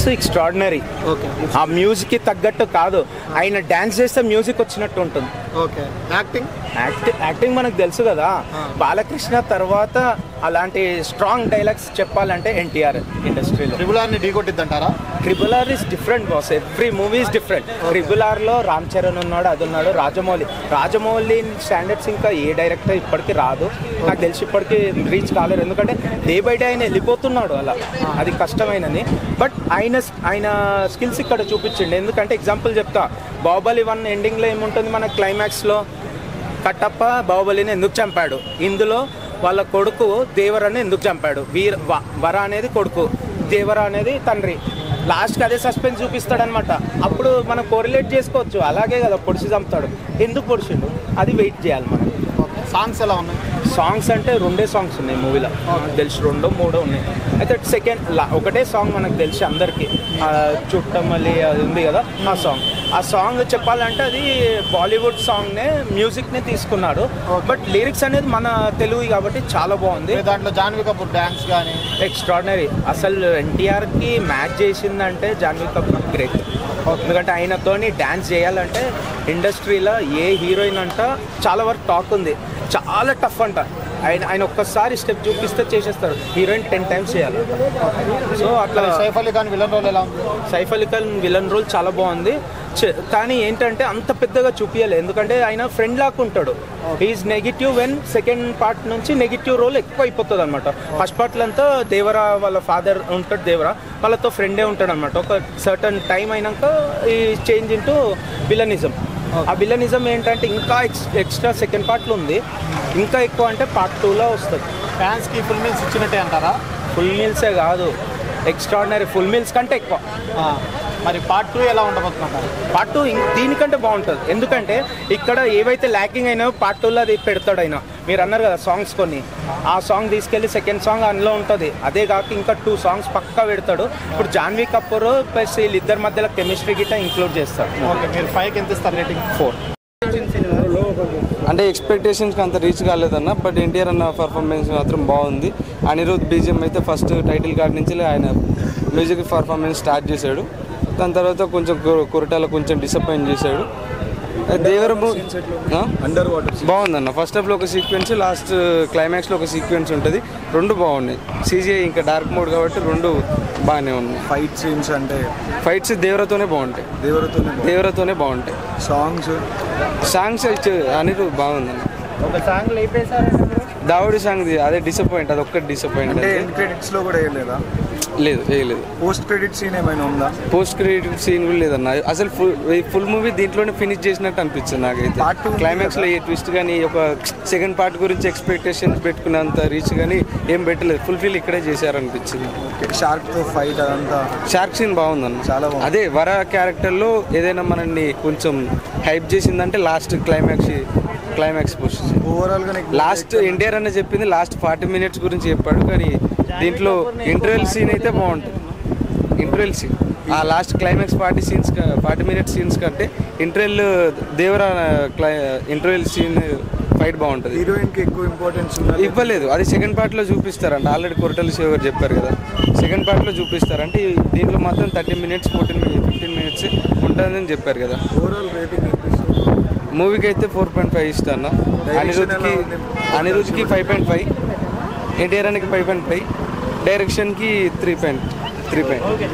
Songs extraordinary. Okay. ఆ మ్యూజిక్కి తగ్గట్టు కాదు, ఆయన డ్యాన్స్ చేస్తే మ్యూజిక్ వచ్చినట్టు ఉంటుంది. ఓకే. యాక్టింగ్ మనకు తెలుసు కదా, బాలకృష్ణ తర్వాత అలాంటి స్ట్రాంగ్ డైలాగ్స్ చెప్పాలంటే ఎన్టీఆర్ ఇండస్ట్రీలో. ట్రిపుల్ ఆర్ని ఢీకొట్టిద్దంటారా? Triple R is different boss, every movie is different. Triple ఆర్లో రామ్ చరణ్ ఉన్నాడు, అది ఉన్నాడు, రాజమౌళి స్టాండర్డ్స్ ఇంకా ఏ డైరెక్టర్ ఇప్పటికీ రాదు నాకు తెలిసి, ఇప్పటికీ రీచ్ కాలేరు. ఎందుకంటే డే బై డే ఆయన వెళ్ళిపోతున్నాడు అలా, అది కష్టమైనది. బట్ ఆయన స్కిల్స్ ఇక్కడ చూపించండి. ఎందుకంటే ఎగ్జాంపుల్ చెప్తా, బాహుబలి 1 ఎండింగ్లో ఏముంటుంది మన క్లైమాక్స్లో, కట్టప్ప బాహుబలిని ఎందుకు చంపాడు, ఇందులో వాళ్ళ కొడుకు దేవరాని ఎందుకు చంపాడు, వర అనేది కొడుకు, దేవర అనేది తండ్రి. లాస్ట్కి అదే సస్పెన్స్ చూపిస్తాడనమాట. అప్పుడు మనం కోరిలేట్ చేసుకోవచ్చు, అలాగే కదా పొడిచి చంపుతాడు, ఎందుకు పొడిచిండు అది వెయిట్ చేయాలి మనం. సాంగ్స్ ఎలా ఉన్నాయి? సాంగ్స్ అంటే 2 సాంగ్స్ ఉన్నాయి మూవీలో, తెలిసి 2, 3 ఉన్నాయి. అయితే ఒకటే సాంగ్ మనకు తెలిసి అందరికీ, చుట్టమల్లి అది ఉంది కదా ఆ సాంగ్ చెప్పాలంటే అది బాలీవుడ్ సాంగ్నే, మ్యూజిక్ని తీసుకున్నాడు. బట్ లిరిక్స్ అనేది మన తెలుగు కాబట్టి చాలా బాగుంది. దాంట్లో జాన్వీ కపూర్ డ్యాన్స్ కానీ ఎక్స్ట్రాడినరీ. అసలు ఎన్టీఆర్కి మ్యాచ్ చేసిందంటే జాన్వీ కపూర్ గ్రేట్. ఎందుకంటే ఆయనతోని డ్యాన్స్ చేయాలంటే ఇండస్ట్రీలో ఏ హీరోయిన్ అంట చాలా వరకు టాక్ ఉంది, చాలా టఫ్ అంట. ఆయన ఒక్కసారి స్టెప్ చూపిస్తే చేసేస్తారు, హీరోయిన్ 10 times చేయాలి. సో అట్లా సైఫ్ అలీ ఖాన్ విలన్ రోల్ ఎలా ఉంది? సైఫ్ అలీ ఖాన్ విలన్ రోల్ చాలా బాగుంది, కానీ ఏంటంటే అంత పెద్దగా చూపించలేదు. ఎందుకంటే ఆయన ఫ్రెండ్ లాగా ఉంటాడు, is negative when second part నుంచి నెగిటివ్ రోల్ ఎక్కువ అయిపోతుంది అనమాట. ఫస్ట్ పార్ట్లో అంతా దేవరా వాళ్ళ ఫాదర్ ఉంటాడు, దేవరా వాళ్ళతో ఫ్రెండే ఉంటాడు అనమాట. ఒక సర్టన్ టైం అయినాక ఈ చేంజ్ ఇంటూ విలనిజం. ఆ విలనిజం ఏంటంటే ఇంకా ఎక్స్ట్రా సెకండ్ పార్ట్లో ఉంది, ఇంకా ఎక్కువ అంటే పార్ట్ 2లో వస్తుంది. ఫ్యాన్స్కి ఫుల్ మీల్స్ ఇచ్చినట్టే అంటారా? ఫుల్ మీల్సే కాదు, ఎక్స్ట్రాడినరీ, ఫుల్ మీల్స్ కంటే ఎక్కువ. మరి పార్ట్ 2 ఎలా ఉండబోతుంటారు? పార్ట్ 2 దీనికంటే బాగుంటుంది. ఎందుకంటే ఇక్కడ ఏవైతే ల్యాకింగ్ అయినాయో పార్ట్ 2లో అది పెడతాడు ఆయన. మీరు అన్నారు కదా సాంగ్స్ కొన్ని, ఆ సాంగ్ తీసుకెళ్ళి సెకండ్ సాంగ్ అందులో ఉంటుంది. అదే కాక ఇంకా 2 songs పక్కా పెడతాడు. ఇప్పుడు జాన్వీ కపూర్ ప్లస్ వీళ్ళిద్దరి మధ్యలో కెమిస్ట్రీ గిట్ట ఇంక్లూడ్ చేస్తాడు. ఓకే. మీరు 5కి ఎంత ఇస్తారు రేటింగ్? 4. అంటే ఎక్స్పెక్టేషన్స్కి అంత రీచ్ కాలేదన్న, బట్ ఎన్టీఆర్ అన్న పర్ఫార్మెన్స్ మాత్రం బాగుంది. అనిరుద్ బీజిఎం అయితే ఫస్ట్ టైటిల్ కార్డ్ నుంచి ఆయన మ్యూజిక్ పర్ఫార్మెన్స్ స్టార్ట్ చేశాడు. దాని తర్వాత కొంచెం కొరటాల కొంచెం డిసప్పాయింట్ చేశాడు. దేవరము బాగుందన్న. ఫస్ట్ హాఫ్లో ఒక సీక్వెన్స్, లాస్ట్ క్లైమాక్స్లో ఒక సీక్వెన్స్ ఉంటుంది. 2 బాగున్నాయి. సీజీఐ ఇంకా డార్క్ మోడ్ కాబట్టి 2 బాగానే ఉన్నాయి. ఫైట్స్ దేవరతోనే బాగుంటాయి, దేవరతోనే బాగుంటాయి. సాంగ్స్ అనేది బాగుందన్న. ఒక సాంగ్ లేపేశారు, దావుడి సాంగ్ అదే డిసప్పాయింట్, అది ఒక్కటి డిసప్పాయింట్. క్రెడిట్స్లో కూడా వేయలేదా? లేదు వేయలేదు. పోస్ట్ క్రెడిట్ సీన్ ఏమైనా ఉందా? పోస్ట్ క్రెడిట్ సీన్ కూడా లేదన్న. అసలు ఫుల్ మూవీ దీంట్లోనే ఫినిష్ చేసినట్టు అనిపించింది నాకైతే. క్లైమాక్స్లో ఏ ట్విస్ట్ కానీ, ఒక సెకండ్ పార్ట్ గురించి ఎక్స్పెక్టేషన్స్ పెట్టుకున్నంత రీచ్ కానీ ఏం పెట్టలేదు, ఫుల్ఫిల్ ఇక్కడే చేశారనిపించింది. షార్క్తో ఫైట్ అదంతా, షార్క్ సీన్ బాగుందన్న, చాలా బాగుంది. అదే వర క్యారెక్టర్లో ఏదైనా మనల్ని కొంచెం హైప్ చేసిందంటే లాస్ట్ క్లైమాక్స్ పొజిషన్. ఓవరాల్గా లాస్ట్ ఎన్టీఆర్ అన్న చెప్పింది లాస్ట్ 40 minutes గురించి చెప్పాడు, కానీ దీంట్లో ఇంటర్వెల్ సీన్ అయితే బాగుంటుంది. ఇంటర్వెల్ సీన్ ఆ లాస్ట్ క్లైమాక్స్ 40 minutes సీన్స్ కంటే దేవరా ఇంటర్వెల్ సీన్ ఫైట్ బాగుంటుంది. హీరోయిన్కి ఎక్కువ ఇంపార్టెన్స్ ఇవ్వలేదు, అది సెకండ్ పార్ట్లో చూపిస్తారంట. ఆల్రెడీ కొరటాల శివ గారు చెప్పారు కదా, సెకండ్ పార్ట్లో చూపిస్తారంటే. దీంట్లో మాత్రం 30 minutes 15 minutes ఉంటుందని చెప్పారు కదా. ఓవరాల్ రేటింగ్ మూవీకి అయితే 4.5 ఇస్తాను. అనిరుద్కి 5.5, ఎన్టీఆర్ అనికి 5.5, డైరెక్షన్కి 3.3.